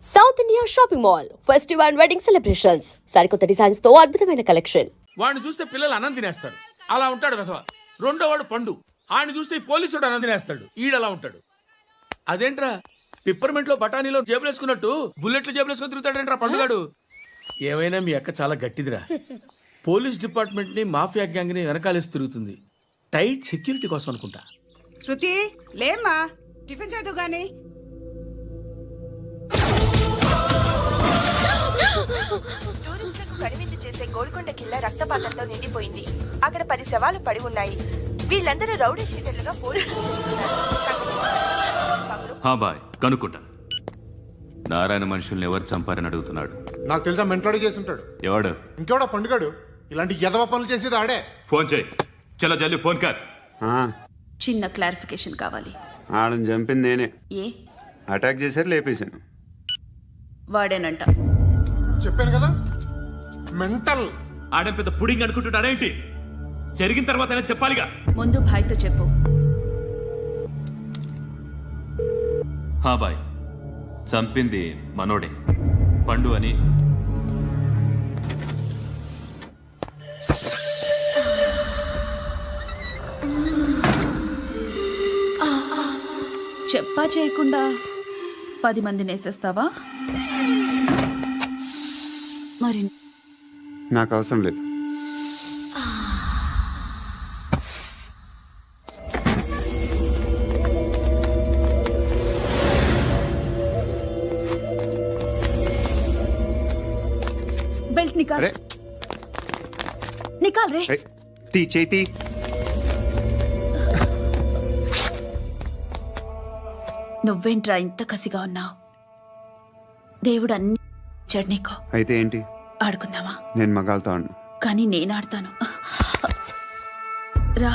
South India shopping mall festival and wedding celebrations సరికొత్త designs తో అద్భుతమైన కలెక్షన్. వాడిని చూస్తే పిల్లలు అన్నం తినేస్తారు, అలా ఉంటాడు వెధవ. రెండో వాడు పండు, ఆయన చూస్తే ఈ పోలీసుడు అన్నం తినేస్తాడు, ఈడలా ఉంటాడు. అదేంట్రా పిప్పర్మెంట్ లో బఠానీలో జేబులేసుకున్నట్టు బుల్లెట్లు జేబులేసుకుని తిరుగుతాడేంట్రా పండుగాడు. ఏమైనా మీ అక్క చాలా గట్టిదిరా. పోలీస్ డిపార్ట్మెంట్ ని మాఫియా గ్యాంగ్ ని వెనకాలేసి తిరుగుతుంది. టైట్ సెక్యూరిటీ కోసం అనుకుంటా. శృతి లేమ్మా, టిఫిన్ చేద్దు గాని. టూరిస్టులకు కనువిందు చేసే గోల్కొండ కిల్లా రక్తపాతంతో నిండిపోయింది. అక్కడ 10 శవాలు పడి ఉన్నాయి. వీళ్ళందరూ రౌడీ షీటర్లుగా పోలీసులు బాయ్ కనుక్కుంటా. నారాయణ మనుషుల్ని ఎవరు చంపారని అడుగుతున్నాడు. నాకు తెలుసా మెంట్లాడి చేసి ఉంటాడు. ఎవడు? ఇంకెవడా పండుగాడు. ఇలాంటి ఎదవ పనులు చేసేది ఆడే. ఫోన్ చేయి. చలో జల్దీ ఫోన్ కర్. చిన్న క్లారిఫికేషన్ కావాలి. ఆడని చంపింది నేనే. ఏ అటాక్ చేశారు, లేపేశాను. వాడేనంట. చెప్పాను కదా మెంటల్. ఆడే పెద్ద పుడింగ్ అనుకుంటున్నాడేంటి? జరిగిన తర్వాత చెప్పాలిగా. ముందు భాయ్తో చెప్పు. బాయ్ చంపింది మనోడే, పండు అని. చెప్పా చేయకుండా 10 మందిని వేసేస్తావా? మరి నాకు అవసరం లేదు. బెల్ట్ నికాల్. నికాల్ రే. తీ చేతి. నువ్వేంట్రా ఇంత కసిగా ఉన్నావు? దేవుడు అన్ని ఇచ్చాడు నీకు. అయితే ఏంటి? ఆడుకుందామా? నేను మగాళ్ళతో ఆడను. కానీ నేను ఆడతాను. రా.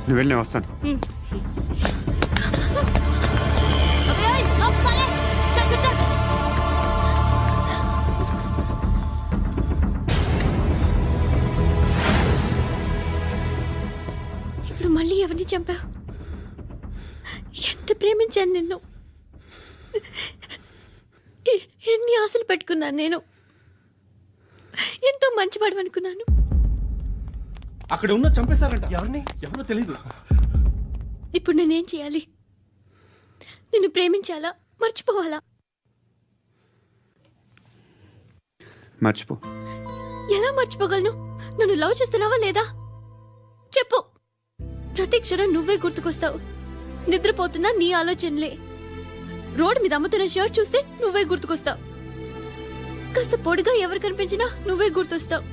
నువ్వు వెళ్ళి నేను వస్తాను. ఇప్పుడు మళ్ళీ ఎవరిని చంపా? ఎంత ప్రేమించాను నిన్ను, ఎన్ని ఆశలు పెట్టుకున్నాను. నేను ఎంతో మంచివాడు అనుకున్నాను. అక్కడ ఉన్న చంపేస్తారంట. ఎవరిని? ఎవరో తెలీదు. ఇప్పుడు నేనేం చేయాలి? నిన్ను ప్రేమించాలా, మర్చిపోవాలా? మర్చిపో. ఎలా మర్చిపోగలను? నన్ను లవ్ చేస్తున్నావా లేదా చెప్పు. ప్రతి క్షణం నువ్వే గుర్తుకొస్తావు. నిద్రపోతున్నా నీ ఆలోచనలే. రోడ్డు మీద అమ్ముతున్న షర్ట్ చూస్తే నువ్వే గుర్తుకొస్తావు. కాస్త పొడిగా ఎవరు కనిపించినా నువ్వే గుర్తొస్తావు.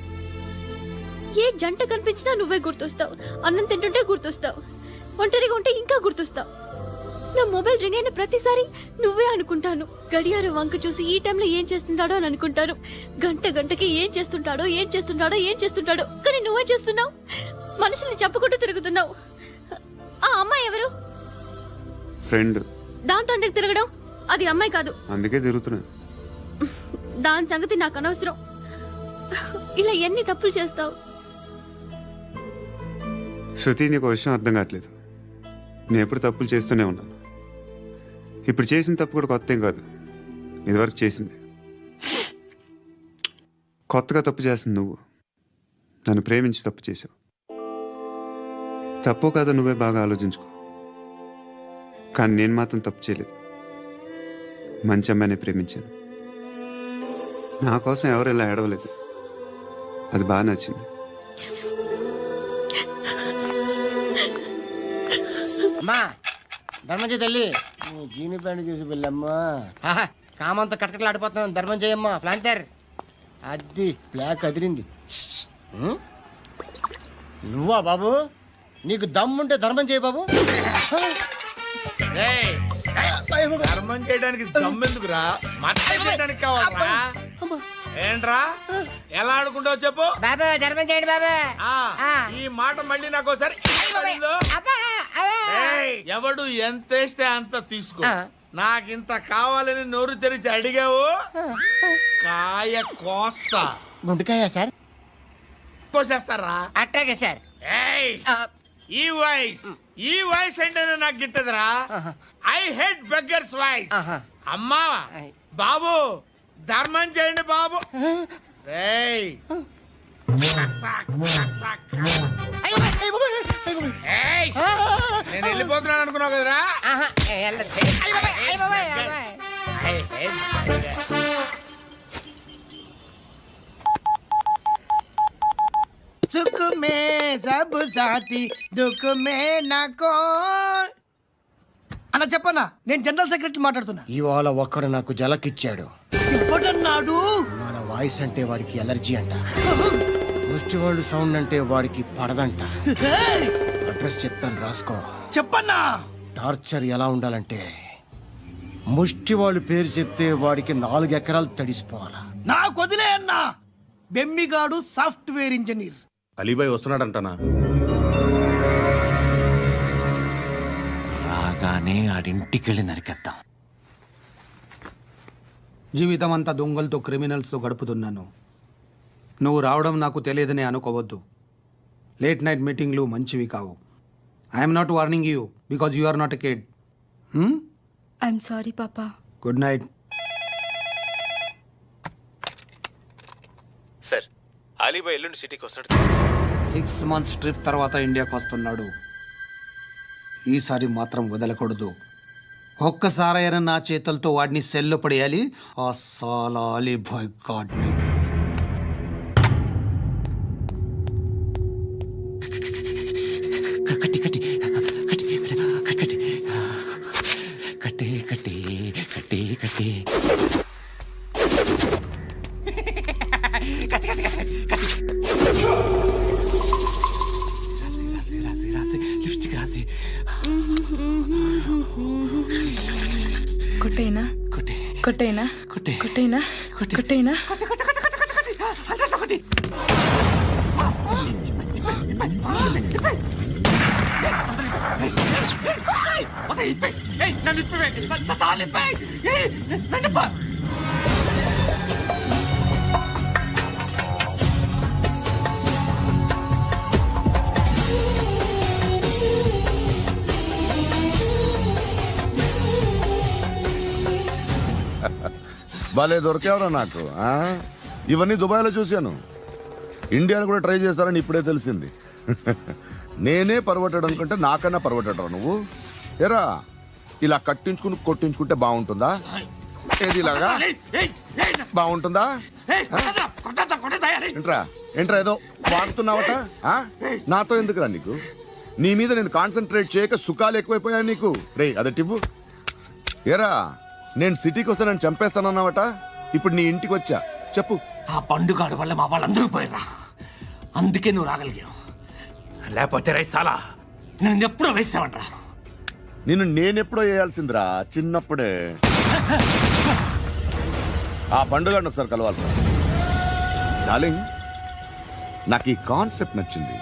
ఏ జంట కనిపించినా నువ్వే గుర్తొస్తావు. అన్నం తింటుంటే గుర్తొస్తావు. ఒంటరిగా ఉంటే ఇంకా గుర్తొస్తావు. నా మొబైల్ రింగ్ అయిన ప్రతిసారి నువ్వే అనుకుంటాను. గడియారం వంక చూసి ఈ టైంలో ఏం చేస్తుంటాడో అని అనుకుంటాను. గంటకి ఏం చేస్తుంటాడో కానీ నువ్వే చేస్తున్నావు. మనుషుల్ని చెప్పుకుంటూ తిరుగుతున్నావు. ఆ అమ్మాయి ఎవరు? ఫ్రెండ్. దాంతో ఎందుకు తిరగడం? అది అమ్మాయి కాదు. అందుకే తిరుగుతున్నా. దాని సంగతి నాకు అనవసరం. ఇలా ఎన్ని తప్పులు చేస్తావు? శృతి, నీకు విషయం అర్థం కావట్లేదు. నేను ఎప్పుడు తప్పులు చేస్తూనే ఉన్నాను. ఇప్పుడు చేసిన తప్పు కూడా కొత్త ఏం కాదు, ఇదివరకు చేసింది. కొత్తగా తప్పు చేస్తుంది నువ్వు. నన్ను ప్రేమించి తప్పు చేసావు. తప్పు కాదో నువ్వే బాగా ఆలోచించుకో. కానీ నేను మాత్రం తప్పు చేయలేదు. మంచి అమ్మాయిని ప్రేమించాను. నా కోసం ఎవరు ఇలా ఏడవలేదు. అది బాగా నచ్చింది. అమ్మా ధర్మం చేయి తల్లి. జీని ప్యాంట్ చూసి వెళ్ళమ్మా. కామంతో కటకట్లాడిపోతున్నాను. ధర్మం చేయమ్మా. ఫ్లాంటర్ అది బ్లాక్ అదిరింది. నువ్వా బాబు? నీకు దమ్ముంటే ధర్మం చేయి బాబు. రేయ్, ధర్మం చేయడానికి దమ్మెందుకురా? మతం చేయడానికి కావాలరా? ఏంట్రా ఎలా ఆడుకుంటావు చెప్పు. బాబా ధర్మం చేయండి బాబా. ఈ మాట మళ్ళీ నాకు ఒకసారి ఎవడు ఎంత వేస్తే అంత తీసుకో. నాకింత కావాలని నోరు తెరిచి అడిగావు, కాయ కోస్తా. గుండెకాయ సార్? కోసేస్తారా? అట్టాగే సార్. ఈ వాయిస్ ఏంటనే నాకు గిట్టదురా. I hate beggars voice. అమ్మా బాబు ధర్మం చేయండి బాబు. రేయ్ నేను వెళ్ళిపోతున్నాను అనుకున్నావు కదరా. సుఖ మే సబ్ సాథీ దుఃఖ మే నాకో. అన్న చెప్పన్నా, నేను జనరల్ సెక్రటరీ మాట్లాడుతున్నా. ఇవాళ ఒక్కడు నాకు జలకిచ్చాడు. ఎవడన్నాడు? మన వాయిస్ అంటే వాడికి ఎలర్జీ అంట. ముష్టి వాళ్ళు సౌండ్ అంటే వాడికి పడదంట. అడ్రస్ చెప్తాను రాసుకో. చెప్పన్నా. టార్చర్ ఎలా ఉండాలంటే ముష్టి వాళ్ళు పేరు చెప్తే వాడికి 4 ఎకరాలు తడిసిపోవాలా. నాకు వదిలే అన్నా. బెమ్మిగాడు సాఫ్ట్వేర్ ఇంజనీర్. అలీబాయ్ వస్తున్నాడంటనా? రాగానే ఆడింటికెళ్ళి నరికేద్దాం. జీవితం అంతా దొంగలతో క్రిమినల్స్తో గడుపుతున్నాను. నువ్వు రావడం నాకు తెలియదని అనుకోవద్దు. లేట్ నైట్ మీటింగ్లు మంచివి కావు. I'm not warning you because you are not a kid. I'm sorry పాపా. Good night. సార్, అలీబాయ్ ఎల్లుండి సిటీకి వస్తాడు. 6 months ట్రిప్ తర్వాత ఇండియాకి వస్తున్నాడు. ఈసారి మాత్రం వదలకూడదు. ఒక్కసారైనా నా చేతులతో వాడిని సెల్లు పడేయాలి. ఆ సాలా అలీబాయ్ గాడ్ని. కట్టి కట్టి కట్టి కట్టి కట్టి కట్టి కట్టి కట్టి రాసి రాసి లిప్స్టిక్ రాసి కొట్టేనా కొట్టి కొట్టేనా కొట్టి కొట్టేనా కొట్టి కొట్టేనా కొట్టి కొట్టి కొట్టి కొట్టి కొట్టి అంతా కొట్టి. భలే దొరికేవరా నాకు. ఇవన్నీ దుబాయ్లో చూశాను. ఇండియాలో కూడా ట్రై చేస్తారని ఇప్పుడే తెలిసింది. నేనే పర్వటడం అనుకుంటే నాకన్నా పర్వటరా నువ్వు. ఎరా ఇలా కట్టించుకుని కొట్టించుకుంటే బాగుంటుందా? ఏది ఇలాగా బాగుంటుందా? ఏంట్రా ఏంట్రా ఏదో వాడుతున్నావట? నాతో ఎందుకురా నీకు? నీ మీద నేను కాన్సన్ట్రేట్ చేయక సుఖాలు ఎక్కువైపోయా నీకు. రే అదటివ్వు. ఎరా నేను సిటీకి వస్తానని చంపేస్తానన్నావట. ఇప్పుడు నీ ఇంటికి వచ్చా. చెప్పు. ఆ పండుగాడు వల్ల మా వాళ్ళందరూ పోయిరా. అందుకే నువ్వు రాగలిగావు, లేకపోతే రైస్ చాలా నేను ఎప్పుడో వేసామంటరా. నేనెప్పుడో వేయాల్సిందిరా, చిన్నప్పుడే. ఆ పండుగ ఒకసారి కలవాలి డార్లింగ్. నాకు ఈ కాన్సెప్ట్ నచ్చింది.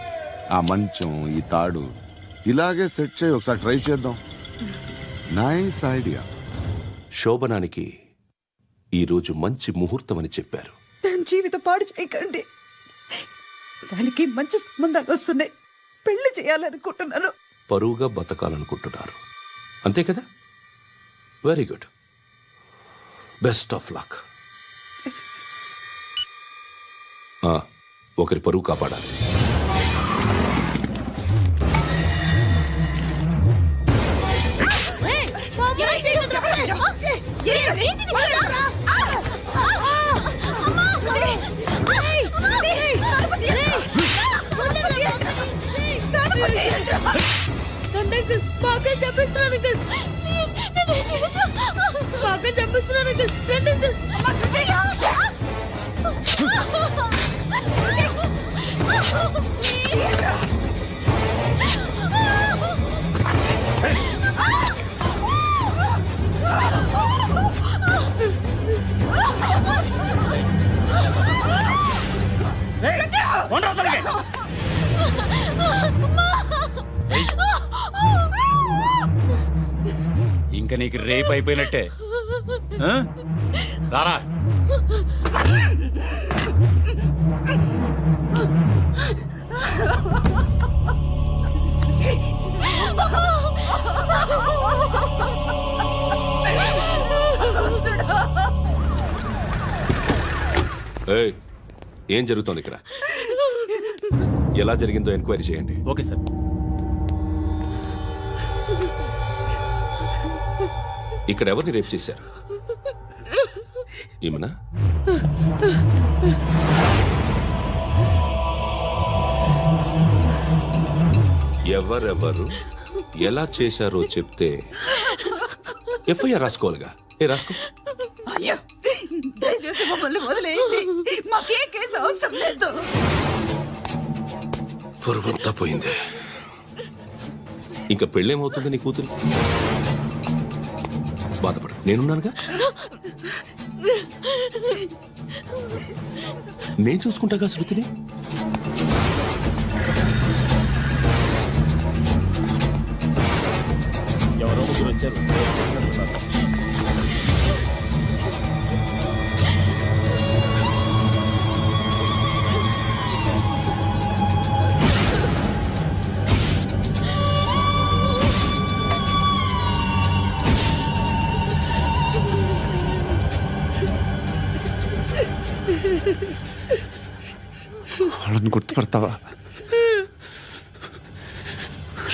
ఆ మంచం, ఈ తాడు ఇలాగే సెట్ చేయి, ఒకసారి ట్రై చేద్దాం. Nice idea. శోభనానికి ఈరోజు మంచి ముహూర్తం అని చెప్పారు. దాని జీవితం పాడు చేయకండి. దానికి మంచి సంబంధాలు వస్తున్నాయి. పెళ్లి చేయాలనుకుంటున్నాను. పరువుగా బతకాలనుకుంటున్నారు అంతే కదా? Very good, best of luck. ఒకరి పరువు కాపాడాలి. బాగా చెప్పిస్తున్నాను ఇంకా నీకు రేపు అయిపోయినట్టే. రారా. ఏయ్, ఏం జరుగుతోంది ఇక్కడ? ఎలా జరిగిందో ఎంక్వైరీ చేయండి. Okay sir. ఇక్కడ ఎవరిని రేప్ చేశారు? ఈమెనా? ఎవరెవరు ఎలా చేశారో చెప్తే ఎఫ్ఐఆర్ రాసుకోవాలిగా. రాసుకో. అయ్యో, దయచేసి మమ్మల్ని వదిలేయండి. మాకే కేసు అవసరం లేదు. పొరుగంతా పోయింది. ఇంకా పెళ్ళేమవుతుంది నీ కూతురు? బాధపడు, నేనున్నానుగా. నేను చూసుకుంటాగా శృతిని. ఎవరో ముగ్గురు వచ్చారు. వాళ్ళని గుర్తుపడతావా?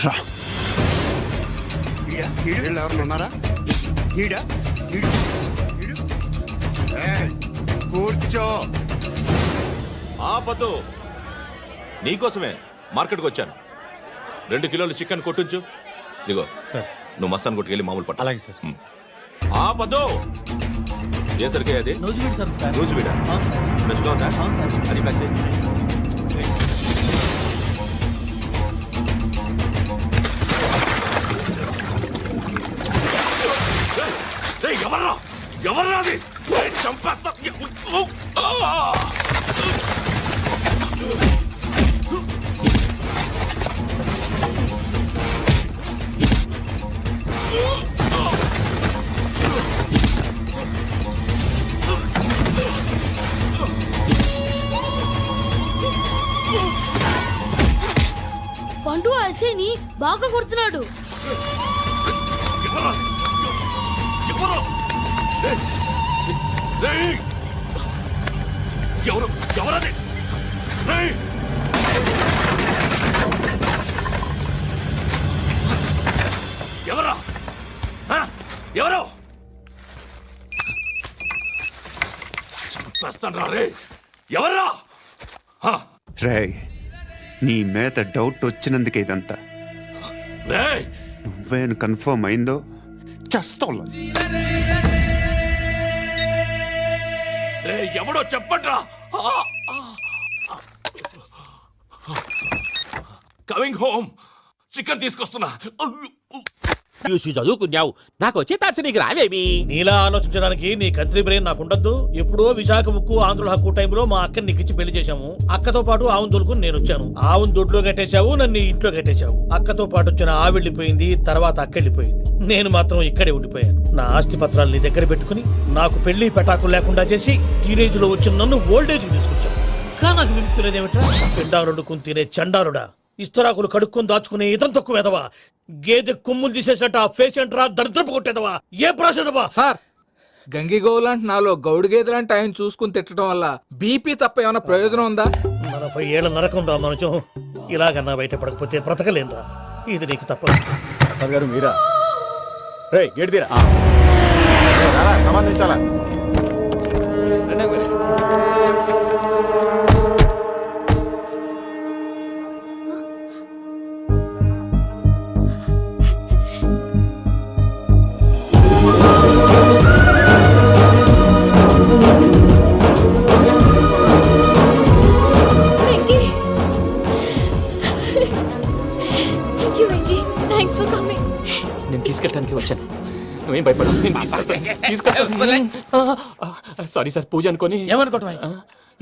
రా. ఎవరు ఉన్నారా? కూర్చో. ఆపదు, నీకోసమే మార్కెట్కి వచ్చాను. 2 కిలోలు చికెన్ కొట్టుంచు. ఇదిగో సార్. నువ్వు మస్తాన్ కొట్టుకెళ్ళి మామూలు పట్టు. అలాగే సార్. ఆపదు. ఏ సరికే అది? నూజివీడు సార్. నూజివీడా? ఫ్రెష్గా ఉందా? అది ప్యాక్ చేయి. ఎవర్రా ఎవర్రా అది? చంపేస్తా. పండు అసేని బాగా కొడుతున్నాడు. ఎవరు ఎవరది? ఎవరా? ఎవరు? చంపేస్తాను రా రే. ఎవర్రా? రే, నీ మీద డౌట్ వచ్చినందుకే ఇదంతా. నువ్వేను కన్ఫర్మ్ అయిందో చస్తావు. ఎవడో చెప్పట్రా. కమింగ్ హోమ్ చికెన్ తీసుకొస్తున్నా. చూసి చదువుకున్నావు నాకు వచ్చే తాట్స్ నీకు రావేమి. నీలా ఆలోచించడానికి నీ కత్రి బ్రెయిన్ నాకు ఉండద్దు. ఎప్పుడో విశాఖ ముక్కు ఆంధ్రుల హక్కు టైంలో మా అక్కని నీకిచ్చి పెళ్లి చేశాము. అక్కతో పాటు ఆవును దొడుకుని నేను వచ్చాను. ఆవును దొడ్లో కట్టేశావు, నన్ను ఇంట్లో కట్టేశావు. అక్కతో పాటు వచ్చిన ఆవిళ్ళిపోయింది, తర్వాత అక్కెళ్ళిపోయింది. నేను మాత్రం ఇక్కడే ఉండిపోయాను. నా ఆస్తి పత్రాలు నీ దగ్గర పెట్టుకుని నాకు పెళ్లి పెటాకులు లేకుండా చేసి టీనేజ్ లో వచ్చిన నన్ను ఓల్డేజ్ తీసుకొచ్చావు. కానీ నాకు విముక్తి లేదేమిట్రా? పిండారుడుకుని తినే చండారుడా, ఇస్తరాకులు కడుక్కొని దాచుకునే ఇతం తక్కువ ఎదవా, గేదె కొమ్ములు తీసేసట ఆ పేషెంట్ రా దరిద్రపు కొట్టేదవా, ఏ ప్రాసెదవా? సార్ గంగిగోవులాంటి నాలో గౌడు గేదెలాంటి ఆయన చూసుకుని తిట్టడం వల్ల బీపీ తప్ప ఏమైనా ప్రయోజనం ఉందా? 40 ఏళ్ల నరకం రా మనుషం. ఇలాగన్నా బయట పడకపోతే బ్రతకలేనురా. ఇది నీకు తప్పదు. సార్ గారు మీరా? రే గేట్ తీరా, సంబంధించాలా? Venky, thank you Venky, thanks for coming. నేను తీసుకెళ్ళడానికి వచ్చాను, నువ్వేం భయపడవు. సారీ సార్, పూజ అనుకొని. ఏమనుకోవటం?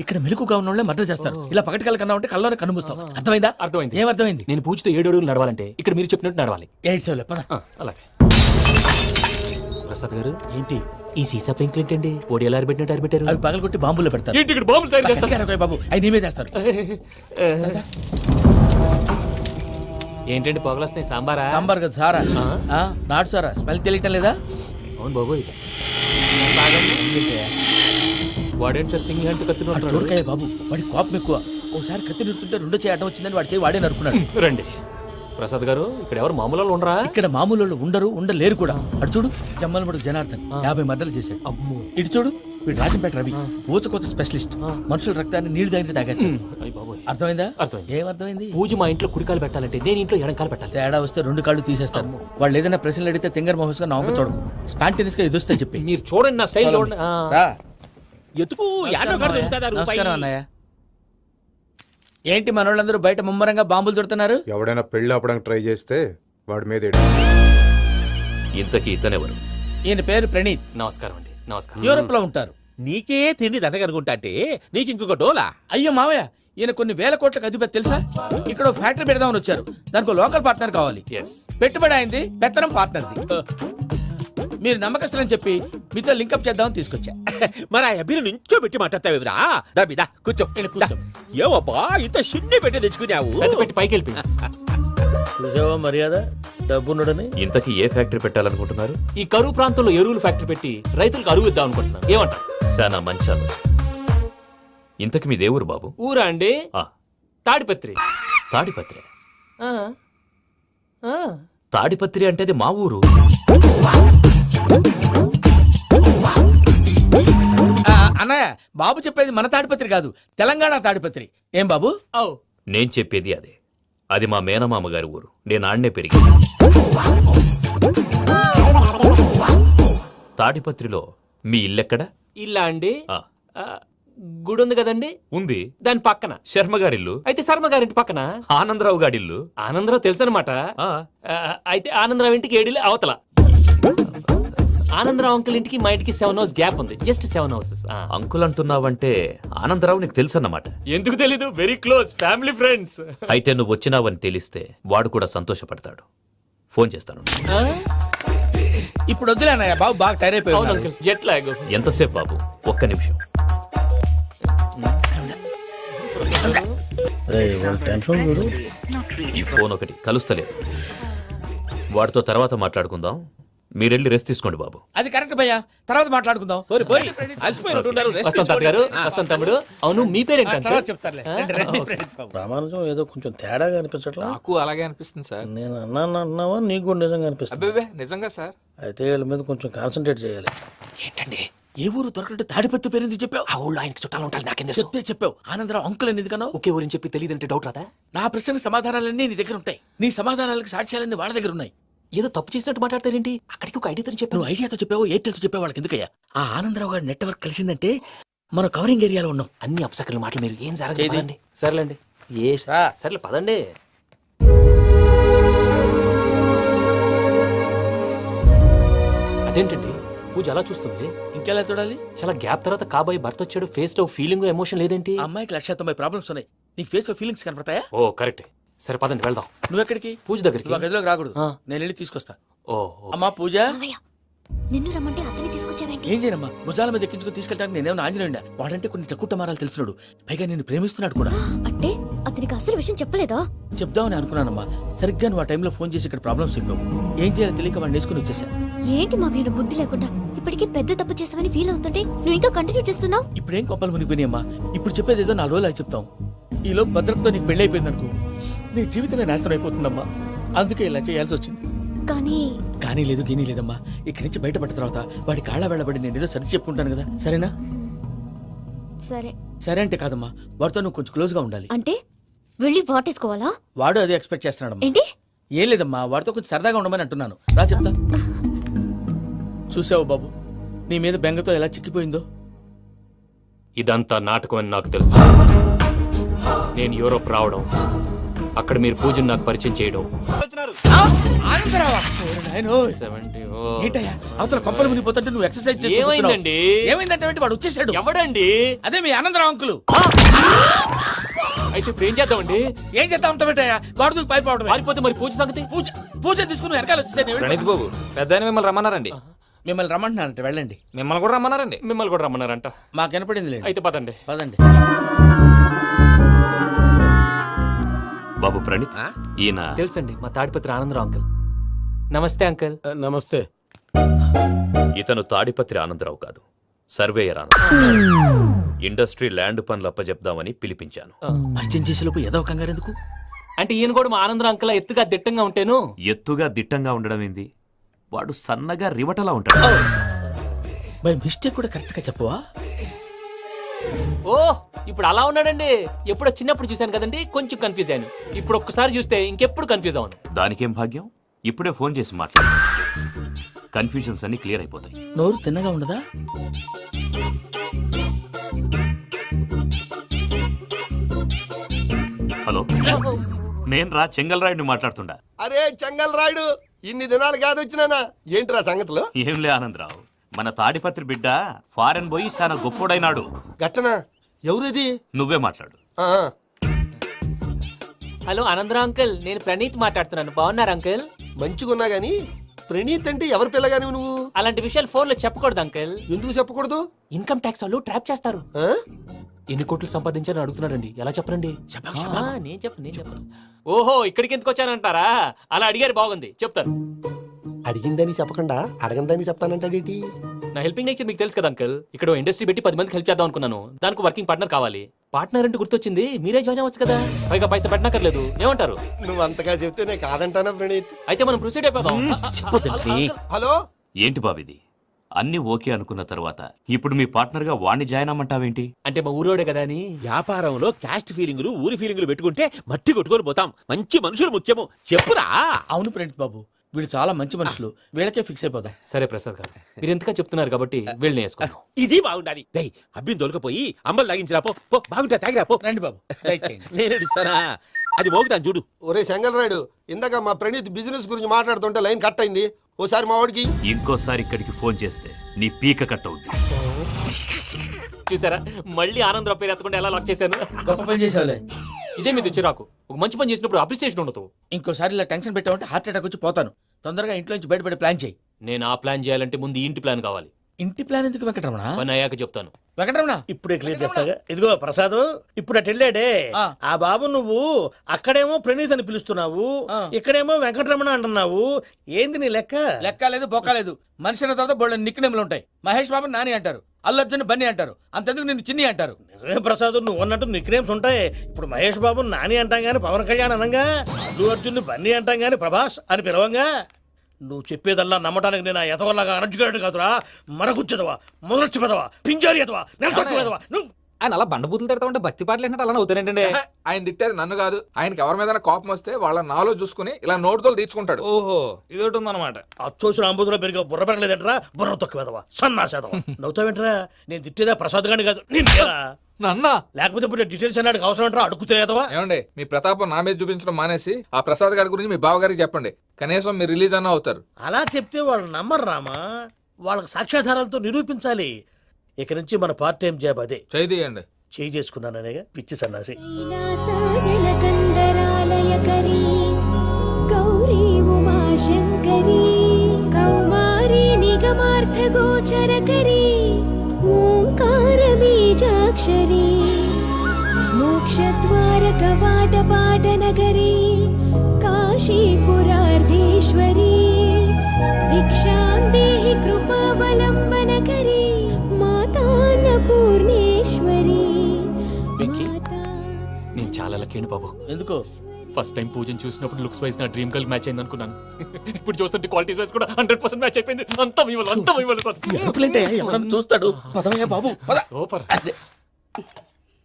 ఇక్కడ మెలకుగా ఉన్న వాళ్ళే మర్డర్ చేస్తారు. ఇలా పగటి కళ్ళ కన్నా ఉంటే కళ్ళలోనే కనుమూస్తావు. అర్థమైందా? అర్థమైంది. ఏమర్థమైంది? నేను పూజతో 7 అడుగులు నడవాలంటే ఇక్కడ మీరు చెప్పినట్టు నడవాలి. 8 సేవలే పద. అలాగే. ప్రసాద్ గారు, ఏంటి ఈ సీసా పెంకులు ఏంటండి? పొడి ఎలా అరబెట్టినట్టు అరబెట్టారు? అవి పగలగొట్టి బాంబులో పెడతారు. ఏంటి ఇక్కడ బాంబులు తయారు చేస్తారు? గట్టిగా అరవై బాబు, అవి నీవే చేస్తారు. ఏంటండి పొగలొస్తున్నాయి? సాంబారా? సాంబార్ కదా సారా, నాటు సారా. స్మెల్ తెలియటం లేదా? అవును బాబోయ్. వాడేంటి సార్ సింగిల్ హ్యాండ్ కత్తి చూడకాయ బాబు, వాడి కోపం ఎక్కువ. ఒకసారి కత్తి నిరుతుంటే రెండో చేయి అడ్డం వచ్చిందని వాడి చేయి వాడే నరుకున్నాడు. రండి ప్రసాద్ గారు, ఇక్కడ ఎవరు మామూలు వాళ్ళు ఉండరా? ఇక్కడ మామూలు వాళ్ళు ఉండరు, ఉండలేరు కూడా. అటు చూడు, జమ్మలమడు జనార్దన్ 50 మర్డర్లు చేశాడు. అమ్మో. ఇటు చూడు, వీడు రాజంపేట రవి ఊచకోత స్పెషలిస్ట్. మనుషుల రక్తాన్ని నీళ్లు దగ్గర తాగేస్తాడు. అయ్య బాబోయ్. అర్థమైందా? అర్థమైంది. ఏమర్థమైంది? పూజ మా ఇంట్లో కుడికాలు పెట్టాలంటే నేను ఇంట్లో ఎడంకాలు పెట్టాలి. తేడా వస్తే 2 కాళ్ళు తీసేస్తారు. వాళ్ళు ఏదైనా ప్రశ్నలు అడిగితే తింగర్ మహోస్ గా నవ్వు చూడకు. స్పాంటినియస్ గా ఎదుస్తా చెప్పి. మీరు చూడండి నా స్టైల్ చూడండి. రా. ఎందుకు నమస్కారం అన్నయ్య. ఏంటి మనోళ్ళందరూ బయట ముమ్మరంగా బాంబులు దొరుకుతున్నారు? ఎవడైనా పెళ్లి ఆపడానికి ట్రై చేస్తే వాడి మీద ఇంతకీ ఇతనెవరు? ఈయన పేరు ప్రణీత్. నమస్కారం అండి. నమస్కారం. యూరోప్ లో ఉంటారు. నీకే తిండి దండగనుకుంటా అంటే నీకు ఇంకొక డోలా? అయ్యో మావయ్య, ఈయన కొన్ని వేల కోట్లకు అధిపతి తెలుసా? ఇక్కడ ఫ్యాక్టరీ పెడదామని వచ్చారు. దానికి లోకల్ పార్ట్నర్ కావాలి. పెట్టుబడి అయింది, పెత్తనం పార్ట్నర్ది. మీరు నమ్మకస్తులని చెప్పి మీతో లింకప్ చేద్దామని తీసుకొచ్చా. మరి ఆ అబ్బిని నుంచో పెట్టి మాట్లాడతావురా? దాబిదా కూర్చో. ఏవబ్బా ఇంత సిన్ని పెట్టి తెచ్చుకున్నావు? పెట్టి పైకి వెళ్ళి చూసావా మర్యాద, డబ్బున్నడని. ఇంతకీ ఏ ఫ్యాక్టరీ పెట్టాలనుకుంటున్నారు? ఈ కరువు ప్రాంతంలో ఎరువులు ఫ్యాక్టరీ పెట్టి రైతులకు అరువు ఇద్దాం అనుకుంటున్నాను. ఏమంటారు? శానా మంచాలు. ఇంతకి మీ దేవురు బాబు? ఊరా అండి? తాడిపత్రి. తాడిపత్రి? తాడిపత్రి అంటే అది మా ఊరు. అన్నయ్య, బాబు చెప్పేది మన తాడిపత్రి కాదు, తెలంగాణ తాడిపత్రి. ఏం బాబు? నేను చెప్పేది అదే. అది మా మేనమామ గారి ఊరు. నేను ఆడనే పెరిగాను. తాడిపత్రిలో మీ ఇల్లెక్కడ? ఇల్లా అండి? గుడి ఉంది కదండి? ఉంది. దాని పక్కన శర్మ గారిల్లు. అయితే శర్మ గారింటి పక్కన ఆనందరావు గారిల్లు. ఆనందరావు తెలుసు అనమాట. అయితే ఆనందరావు ఇంటికి 7 అవతల. ఆనందరావు అంకుల్ ఇంటికి మా ఇంటికి 7 houses గ్యాప్ ఉంది. Just 7 houses. అంకుల్ అంటున్నావంటే ఆనందరావు నీకు తెలుసు అన్నమాట. ఎందుకు తెలీదు? Very close family friends. అయితే నువ్వు వచ్చినావని తెలిస్తే వాడు కూడా సంతోషపడతాడు. ఫోన్ చేస్తాను. ఇప్పుడు వద్దులే అన్నయ్య, బాబు బాగా టైర్ అయిపోయాడు. Jet lag. ఎంతసేపు బాబు? ఒక్క నిమిషం. ఈ ఫోన్ ఒకటి కలుస్తలేదు. వాడితో తర్వాత మాట్లాడుకుందాం. మీరెళ్ళి రెస్ట్ తీసుకోండి బాబు. అది కరెక్ట్ భయ్యా, తర్వాత మాట్లాడుకుందాం. వస్తాం తాత గారు, వస్తాం తమ్ముడు. అవును మీ పేరేంటంటే? చెప్తారులే. రామానుజం ఏదో కొంచెం తేడాగా అనిపించట్లా? నాకు అలాగే అనిపిస్తుంది సార్. నేను అన్నావా నీకు కూడా నిజంగా అనిపిస్తుంది? అబ్బే నిజంగా సార్. అయితే వీళ్ళ మీద కొంచెం కాన్సన్ట్రేట్ చేయాలి. ఏంటండి ఏ ఊరు దొరకట్టు తాడిపత్రి పేరు ఎందుకు చెప్పావు? ఆ ఊళ్ళో ఆయనకి చుట్టాలు ఉంటారు. నాకేం చెప్తే చెప్పావు. ఆనందరావు అంకుల్ అని ఎందుకన్నావు? ఒకే ఊరిని చెప్పి తెలియదంటే డౌట్ రాదా? నా ప్రశ్న సమాధానాలన్నీ నీ దగ్గర ఉంటాయి. నీ సమాధానాలకు సాక్ష్యాలన్నీ వాళ్ళ దగ్గర ఉన్నాయి. ఏదో తప్పు చేసినట్టు మాట్లాడతారేంటి? అక్కడికి ఒక ఐడియాతో చెప్పావు. నువ్వు ఐడియాతో చెప్పావు, ఎయిర్టెల్తో చెప్పావు, వాళ్ళకి ఎందుకయ్యా? ఆ ఆనందరావు గారి నెట్వర్క్ కలిసిందంటే మనం కవరింగ్ ఏరియాలో ఉన్నాం. అన్ని అప్సకల మాటలు మీరు ఏం జరగదండి. సర్లేండి. సర్లే పదండి. అదేంటండి పూజ అలా చూస్తుంది? ఇంకెలా చూడాలి? చాలా గ్యాప్ తర్వాత కాబోయే భర్త వచ్చాడు, ఫేస్ లో ఫీలింగ్ ఎమోషన్ లేదేంటి? ఆ అమ్మాయికి 190 ప్రాబ్లమ్స్ ఉన్నాయి. నీకు ఫేస్ లో ఫీలింగ్స్ కనపడతాయా? ఓ కరెక్ట్. సరే పదండి వెళ్దాం. నువ్వు ఎక్కడికి? పూజ దగ్గరికి. నువ్వు ఆ గదిలోకి రాకూడదు. ఆ. నేను వెళ్ళి తీసుకొస్తా. ఓ అమ్మా పూజ, నిన్ను రమ్మంటే అతన్ని తీసుకొచ్చావేంటి? ఏం చేయనమ్మా, భుజాల మీద ఎక్కించుకుని తీసుకెళ్ళడానికి నేనేమన్నా ఆంజనేయుడా? వాడంటే కొన్ని తక్కువ టమారాలు తెలిసినాడు, పైగా నేను ప్రేమిస్తున్నాడు కూడా. అంటే అతనికి అసలు విషయం చెప్పలేదా? చెప్దామని అనుకున్నానమ్మా, సరిగ్గా నువ్వు ఆ టైంలో ఫోన్ చేసి ఇక్కడ ప్రాబ్లమ్స్ చెప్పావు. ఏం చేయాలో తెలియక వాడిని వేసుకుని వచ్చేసా. ఏంటి మా వీరు బుద్ధి లేకుండా ఇప్పటికే పెద్ద తప్పు చేస్తామని ఫీల్ అవుతుంటే నువ్వు ఇంకా కంటిన్యూ చేస్తున్నావు? ఇప్పుడేం కొప్పలు మునిగిపోయినాయమ్మా, ఇప్పుడు చెప్పేది ఏదో 4 రోజులు అది చెప్తాం. ఈలో భద్రతతో నీకు పెళ్లి అయిపోయింది అనుకో, నీ జీవితమే నాశనం అయిపోతుందమ్మా. అందుకే ఇలా చేయాల్సి వచ్చింది. కానీ లేదు గీనీ లేదమ్మా, ఇక్కడి నుంచి బయటపడిన తర్వాత వాడి కాళ్ళ వెళ్ళబడి నేను ఏదో సరి చెప్పుకుంటాను కదా, సరేనా? సరే. సరే అంటే కాదమ్మా, వాడితో నువ్వు కొంచెం క్లోజ్ గా ఉండాలి. అంటే వెళ్ళి వాటేసుకోవాలా? వాడు అదే ఎక్స్పెక్ట్ చేస్తున్నాడమ్మా. ఏంటి? ఏం లేదమ్మా, వాడితో కొంచెం సరదాగా ఉండమని అంటున్నాను. రా చెప్తా. చూసావు బాబు, నీ మీద బెంగతో ఎలా చిక్కిపోయిందో. ఇదంతా నాటకం అని నాకు తెలుసు. నేను యూరోప్ రావడం, అక్కడ మీరు పూజను నాకు పరిచయం చేయడం. ఏంటయ్యా అవతల కొంపలు మునిగిపోతుంటే నువ్వు ఎక్సర్సైజ్ చేస్తున్నావు? ఏమైందంటే వాడు వచ్చేసాడు. ఎవడండి? అదే మీ ఆనందరావు అంకులు. అయితే ఇప్పుడు ఏం చేద్దామండి? ఏం చేస్తా ఉంటావేటయ్యా, గొడవకు పైపోవడం. పారిపోతే మరి పూజ సంగతి? పూజ తీసుకుని వెనకాల వచ్చేసాడు. ప్రణీత్ బాబు, పెద్ద మిమ్మల్ని రమ్మన్నారండి. మిమ్మల్ని రమ్మంటున్నారంట, వెళ్ళండి. మిమ్మల్ని కూడా రమ్మన్నారండి. మిమ్మల్ని కూడా రమ్మన్నారంట. మాకు వినపడింది లేదు. అయితే పదండి. పదండి. బాబు ప్రణీత్, ఈయన తెలుసండి, మా తాడిపత్రి ఆనందరావు అంకుల్. నమస్తే అంకుల్. నమస్తే. ఇతను తాడిపత్రి ఆనందరావు కాదు, సర్వేయర్ ఆనందరావు. ఇండస్ట్రీ ల్యాండ్ పనులు అప్పచెప్దామని పిలిపించాను. పరిచయం చేసేలోపు ఏదో కంగారు ఎందుకు? అంటే ఈయన కూడా మా ఆనందరావు అంకుల్ ఎత్తుగా దిట్టంగా ఉంటాను. ఎత్తుగా దిట్టంగా ఉండడం ఏంది, వాడు సన్నగా రివటలా ఉంటాడు. బై మిస్టేక్ కూడా కరెక్ట్ గా చెప్పవా? ఓ ఇప్పుడు అలా ఉన్నాడండి. ఎప్పుడో చిన్నప్పుడు చూశాను కదండి, కొంచెం కన్ఫ్యూజ్ అయ్యాను. ఇప్పుడు ఒక్కసారి చూస్తే ఇంకెప్పుడు కన్ఫ్యూజ్ అవును. దానికేం భాగ్యం, ఇప్పుడే ఫోన్ చేసి మాట్లాడు. కన్ఫ్యూజన్స్ అన్ని క్లియర్ అయిపోతాయి. నోరు తిన్నగా ఉండదా? హలో, నేను రా చెంగల్రాయుడిని మాట్లాడుతుండా. అరే చెంగల్ రాయుడు, ఇన్ని దినాలు కాదు వచ్చినానా? ఏంట్రా సంగతులు? ఏంలే ఆనందరావు, మన తాడిపత్రి బిడ్డ ఫారెన్ పోయి చాలా గొప్పోడైనాడు. గట్టనా? ఎవరిది? నువ్వే మాట్లాడు. హలో ఆనందరావు అంకుల్, నేను ప్రణీత్ మాట్లాడుతున్నాను. బాగున్నారు అంకుల్? మంచిగున్నా గాని ప్రణీత్ అంటే ఎవరి పిల్లగాని నువ్వు? అలాంటి విషయాలు ఫోన్ లో చెప్పకూడదు అంకుల్. ఎందుకు చెప్పకూడదు? ఇన్కమ్ ట్యాక్స్ వాళ్ళు ట్రాప్ చేస్తారు. ఎన్ని కోట్లు సంపాదించాలని అడుగుతున్నారండి. ఎలా చెప్పరండి? నేను చెప్పను. ఓహో, ఇక్కడికి ఎందుకు వచ్చానంటారా? అలా అడిగారు, బాగుంది, చెప్తాను. అడిగిందని చెప్పకుండా అడగందని చెప్తానంటాడేటి? నా హెల్పింగ్ నేచర్ మీకు తెలుసు కదా అంకుల్. ఇక్కడ ఇండస్ట్రీ పెట్టి 10 మందికి హెల్ప్ చేద్దాం అనుకున్నాను. దానికి వర్కింగ్ పార్ట్నర్ కావాలి. పార్ట్నర్ అంటే గుర్తొచ్చింది, మీరే జాయిన్ అవ్వచ్చు కదా, పైగా పైసా పెట్టనక్కర్లేదు. ఏమంటారు? నువ్వు అంతగా చెప్తేనే కాదంటానా ప్రణీత్? అయితే మనం ప్రొసీడ్ అయిపోదాం. హలో, ఏంటి బాబిది, అన్ని ఓకే అనుకున్న తర్వాత ఇప్పుడు మీ పార్ట్నర్ గా వాణ్ణి జాయిన్ అమ్మంటావేంటి? అంటే మా ఊరోడే కదా అని. వ్యాపారంలో క్యాస్ట్ ఫీలింగులు, ఊరి ఫీలింగులు పెట్టుకుంటే మట్టి కొట్టుకొని పోతాం. మంచి మనుషులు ముఖ్యము. చెప్పురా. అవును ప్రణీత్ బాబు, వీళ్ళు చాలా మంచి మనుషులు, వీళ్ళకే ఫిక్స్ అయిపోదాం. సరే ప్రసాద్ గారు, మీరు ఎంతగా చెప్తున్నారు కాబట్టి వీళ్ళని వేసుకున్నాం. ఇది బాగుండాలి. డై అబ్బిని దొలకపోయి అమ్మలు లాగించిరా పో. బాగుంటా తాగిరా పో. రండి బాబు, దయచేయండి. నేను ఇస్తానా? అది మోగుతాను చూడు. ఒరే చెంగల్ రాయుడు, ఇందాక మా ప్రణీత్ బిజినెస్ గురించి మాట్లాడుతుంటే లైన్ కట్ అయింది. ఓసారి మా వాడికి ఇంకోసారి ఇక్కడికి ఫోన్ చేస్తే నీ పీక కట్ అవుద్ది. చూసారా, మళ్ళీ ఆనందరావు పేరు ఎత్తకుండా ఎలా లాక్ చేశాను. గొప్ప పని చేసావులే. ఇదే మీద చిరాకు. ఒక మంచి పని చేసినప్పుడు అప్రిసియేషన్ ఉండదు. ఇంకోసారి ఇలా టెన్షన్ పెట్టామంటే హార్ట్ అటాక్ వచ్చి పోతాను. తొందరగా ఇంట్లో నుంచి బయటపడే ప్లాన్ చేయి. నేను ఆ ప్లాన్ చేయాలంటే ముందు ఈ ఇంటి ప్లాన్ కావాలి. ఇంటి ప్లాన్ ఎందుకు వెంకటరమణ? పని అయ్యాక చెప్తాను. వెంకటరమణ ఇప్పుడే క్లియర్ చేస్తాగా. ఇదిగో ప్రసాద్, ఇప్పుడు అటు వెళ్ళాడే ఆ బాబు, నువ్వు అక్కడేమో ప్రణీత్ అని పిలుస్తున్నావు, ఇక్కడేమో వెంకటరమణ అంటున్నావు. ఏంది నీ లెక్క? లెక్క లేదు, బొక్క లేదు. మనిషి అన్న తర్వాత బోళ్ళ నిక్నెములు ఉంటాయి. మహేష్ బాబు నాని అంటారు, అల్లు అర్జున్ బన్నీ అంటారు, అంతెందుకు నిన్ను చిన్ని అంటారు. నిజమే ప్రసాద్, నువ్వు అన్నట్టు నిక్నేమ్స్ ఉంటాయి. ఇప్పుడు మహేష్ బాబు నాని అంటాం గాని పవన్ కళ్యాణ్ అనంగా, అల్లు అర్జున్ బన్నీ అంటాం గాని ప్రభాస్ అని పిలవంగా. నువ్వు చెప్పేదల్లా నమ్మటానికి నేను ఎతవల్లాగా అనర్జుగాడు కాదురా. మరగుచ్చదవా, మొదలచ్చి పెదవా, పింజారి ఎదవా, నెలసొక్కు పెదవా. నువ్వు ఆయన అలా బండబూతులు తిడతా ఉంటే భక్తి పాటలు ఏంటంటే అలా అవుతానంటే. ఆయన తిట్టేది నన్ను కాదు, ఆయనకి ఎవరి మీద కోపం వస్తే వాళ్ళ నాలో చూసుకుని ఇలా నోటుతో తీర్చుకుంటాడు. ఓహో, ఇదొకటి ఉందన్నమాట. అచ్చోసిన అంబుధులో పెరిగే బుర్ర పెరగలేదంటరా, బుర్ర తొక్కు వెదవా, సన్నాసేదవా. నవ్వుతావేంట్రా? నేను తిట్టేదా ప్రసాద్ గాని కాదు, నిన్నేరా. నన్న లేకపోతే ఇప్పుడు డీటెయిల్స్ అన్నాడు అవసరం అంటారా? అడుగుతాయేదవా. ఏమండి, మీ ప్రతాపం నా మీద చూపించడం మానేసి ఆ ప్రసాద్ గారి గురించి మీ బావగారికి చెప్పండి. కనీసం మీరు రిలీజ్ అన్న అవుతారు. అలా చెప్తే వాళ్ళు నమ్మరు రామా. వాళ్ళకి సాక్ష్యాధారాలతో నిరూపించాలి. ఇక నుంచి మన పార్ట్ టైం జాబ్ అదే. చేయండి. చేయి చేసుకున్నాననేగా పిచ్చి సన్నాసి. కైలాసాజలకందరాలయకరీ గౌరీ ఉమాశంకరీ కౌమారీ నిగమార్థగోచరకరీ ఓంకారబీజాక్షరీ మోక్షద్వారకవాటపాటనగరీ కాశీపురార్ధేశ్వరీ భిక్షాం దేహి కృపావలంబనకరీ మాతాన్నపూర్ణేశ్వరీ. నేను చాలా లక్కీ బాబు. ఎందుకో ఫస్ట్ టైం పూజను చూసినప్పుడు లుక్స్ వైజ్ నా డ్రీమ్ గర్ల్ మ్యాచ్ అయింది అనుకున్నాను. ఇప్పుడు చూస్తుంటే క్వాలిటీస్ వైజ్ కూడా 100% మ్యాచ్ అయిపోయింది. అంతా మీ వల్ల సార్. ఎవడన్నా చూస్తాడు. పదవయ్యా బాబు పద. సూపర్.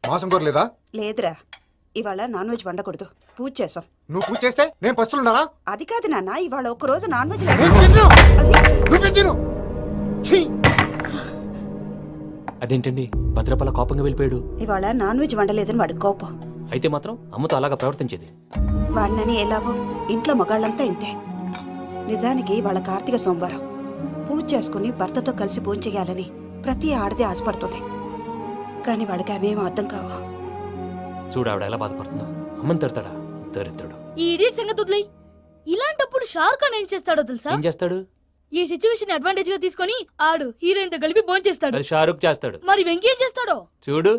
మాసం కోరలేదా? లేదురా, ఇవాళ నాన్ వెజ్ వండకూడదు. పూజ చేసాం. నువ్వు పూజ చేస్తే నేను పస్తులున్నానా? అది కాదు నాన్న, ఇవాళ ఒక్కరోజు నాన్ వెజ్ నువ్వే తిను. ఛీ! అదేంటండి భద్రపల కోపంగా వెళ్ళిపోయాడు? ఇవాళ నాన్ వెజ్ వండలేదని వాడి కోపం. అయితే మాత్రం అమ్మతో అలాగా ప్రవర్తించేది. వాడినని ఎలాగో ఇంట్లో మగాళ్ళంతా ఇంతే. నిజానికి వాళ్ళ కార్తీక సోమవారం పూజ చేసుకుని భర్తతో కలిసి పూజ చేయాలని ప్రతి ఆడది ఆశపడుతుంది. కానీ వాళ్ళకి అవేం అర్థం కావు. చూడు ఆవిడ ఎలా బాధపడుతుందో. అమ్మని తిడతాడా దరిద్రుడు. ఈ ఇడియట్ సంగతి వదిలేయ్. ఇలాంటప్పుడు షారుఖ్ ఖాన్ ఏం చేస్తాడో తెలుసా? ఏం చేస్తాడు? ఈ సిచ్యువేషన్ అడ్వాంటేజ్ గా తీసుకొని ఆడు హీరోయిన్ తో కలిపి బోన్ చేస్తాడు. అది షారుఖ్ చేస్తాడు. మరి వెంకీ ఏం చేస్తాడో చూడు.